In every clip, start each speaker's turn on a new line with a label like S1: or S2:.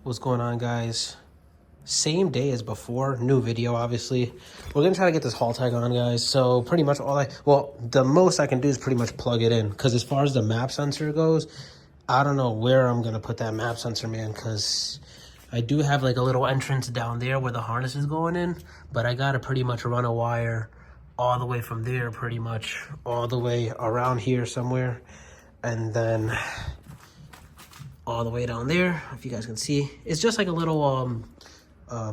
S1: What's going on, guys? Same day as before, new video, obviously. We're gonna try to get this Haltech on, guys. So pretty much the most I can do is pretty much plug it in, because as far as the map sensor goes, I don't know where I'm gonna put that map sensor, man, because I do have like a little entrance down there where the harness is going in, but I gotta pretty much run a wire all the way from there, pretty much all the way around here somewhere, and then all the way down there. If you guys can see, it's just like a little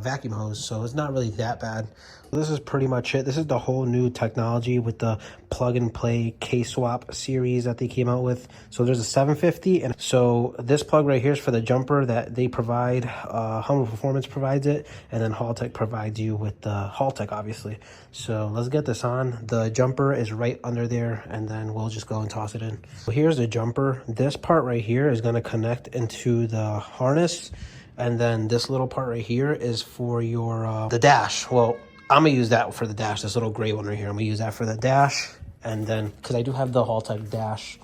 S1: vacuum hose, so it's not really that bad. This is pretty much it. This is the whole new technology with the plug and play kswap series that they came out with. So there's a 750, and so this plug right here is for the jumper that they provide. Humble Performance provides it, and then Haltech provides you with the Haltech, obviously. So let's get this on. The jumper is right under there, and then we'll just go and toss it in. So here's the jumper. This part right here is going to connect into the harness, and then this little part right here is for your the dash. Well, I'm gonna use that for the dash, this little gray one right here. I'm gonna use that for the dash, and then because I do have the Haltech dash,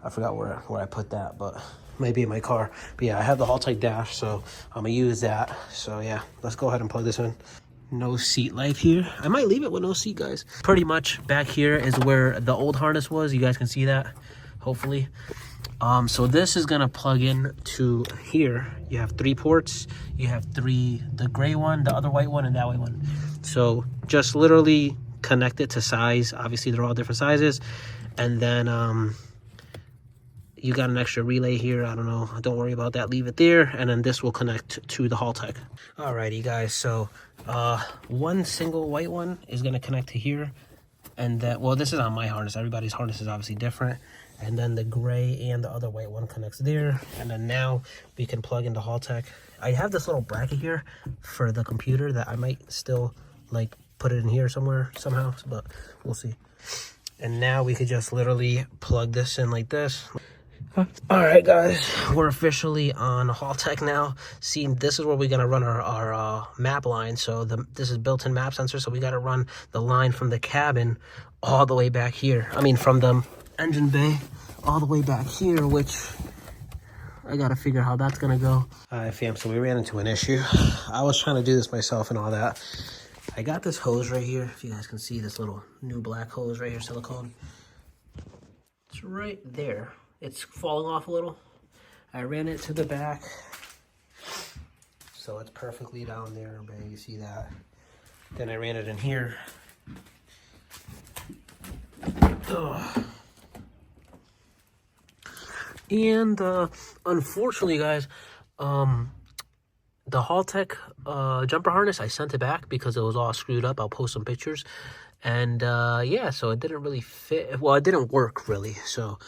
S1: I forgot where I put that, but maybe in my car. But yeah, I have the Haltech dash, so I'm gonna use that. So yeah, let's go ahead and plug this in. No seat light here. I might leave it with no seat, guys. Pretty much back here is where the old harness was. You guys can see that, hopefully. So this is gonna plug in to here. You have 3 ports. You have 3, the gray one, the other white one, and that white one. So just literally connect it to size. Obviously they're all different sizes. And then you got an extra relay here. I don't know, don't worry about that, leave it there. And then this will connect to the Haltech. Alrighty, guys, so one single white one is gonna connect to here. And then, well, this is on my harness. Everybody's harness is obviously different. And then the gray and the other white one connects there. And then now we can plug into Haltech. I have this little bracket here for the computer that I might still like put it in here somewhere somehow, but we'll see. And now we could just literally plug this in like this. All right, guys, we're officially on Haltech now. See, this is where we're gonna run our map line. So this is built-in map sensor, so we gotta run the line from the cabin all the way back here. I mean, from the engine bay all the way back here, which I gotta figure how that's gonna go. All right, fam, so we ran into an issue. I was trying to do this myself and all that. I got this hose right here. If you guys can see this little new black hose right here, silicone. It's right there. It's falling off a little. I ran it to the back, so it's perfectly down there, babe. You see that? Then I ran it in here. Ugh. And unfortunately, guys, the Haltech jumper harness, I sent it back because it was all screwed up. I'll post some pictures. And yeah, so it didn't really fit. Well, it didn't work really. So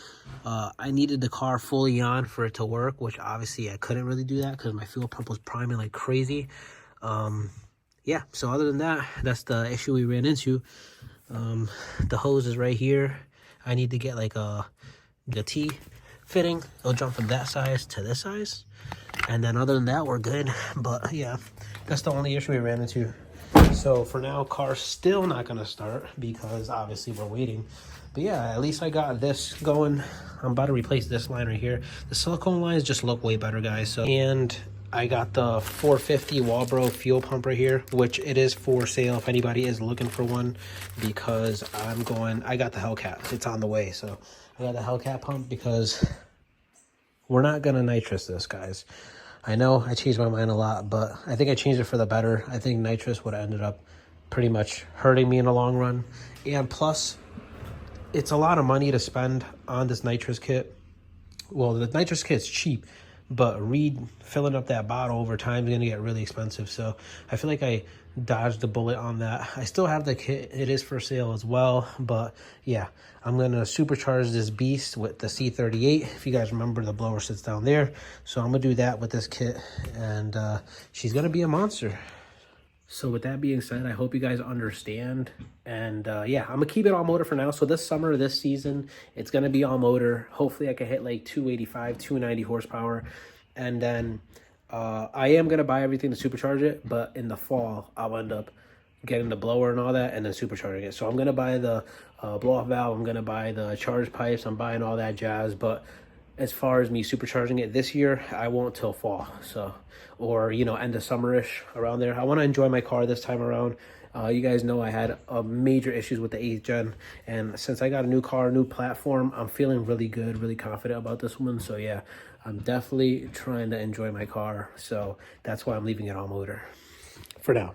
S1: I needed the car fully on for it to work, which obviously I couldn't really do that because my fuel pump was priming like crazy. Yeah, so other than that, that's the issue we ran into. The hose is right here. I need to get like the T fitting. It'll jump from that size to this size. And then other than that, we're good. But yeah, that's the only issue we ran into. So for now, car's still not gonna start because obviously we're waiting. But yeah, at least I got this going. I'm about to replace this line right here. The silicone lines just look way better, guys. So, and I got the 450 Walbro fuel pump right here, which it is for sale if anybody is looking for one, because I got the Hellcat. It's on the way. So I got the Hellcat pump because we're not gonna nitrous this, guys. I know I changed my mind a lot, but I think I changed it for the better. I think nitrous would have ended up pretty much hurting me in the long run. And plus, it's a lot of money to spend on this nitrous kit. Well, the nitrous kit's cheap, but filling up that bottle over time is going to get really expensive. So I feel like I dodged the bullet on that. I still have the kit. It is for sale as well. But yeah, I'm going to supercharge this beast with the C38. If you guys remember, the blower sits down there. So I'm going to do that with this kit. And she's going to be a monster. So with that being said, I hope you guys understand. And yeah, I'm gonna keep it all motor for now. So this summer, this season, it's gonna be all motor. Hopefully I can hit like 285, 290 horsepower. And then I am gonna buy everything to supercharge it, but in the fall, I'll end up getting the blower and all that and then supercharging it. So I'm gonna buy the blow off valve, I'm gonna buy the charge pipes, I'm buying all that jazz. But as far as me supercharging it this year, I won't till fall. So, or, you know, end of summerish around there. I want to enjoy my car this time around. You guys know I had major issues with the 8th gen, and since I got a new car, new platform, I'm feeling really good, really confident about this one. So yeah, I'm definitely trying to enjoy my car. So that's why I'm leaving it all motor for now.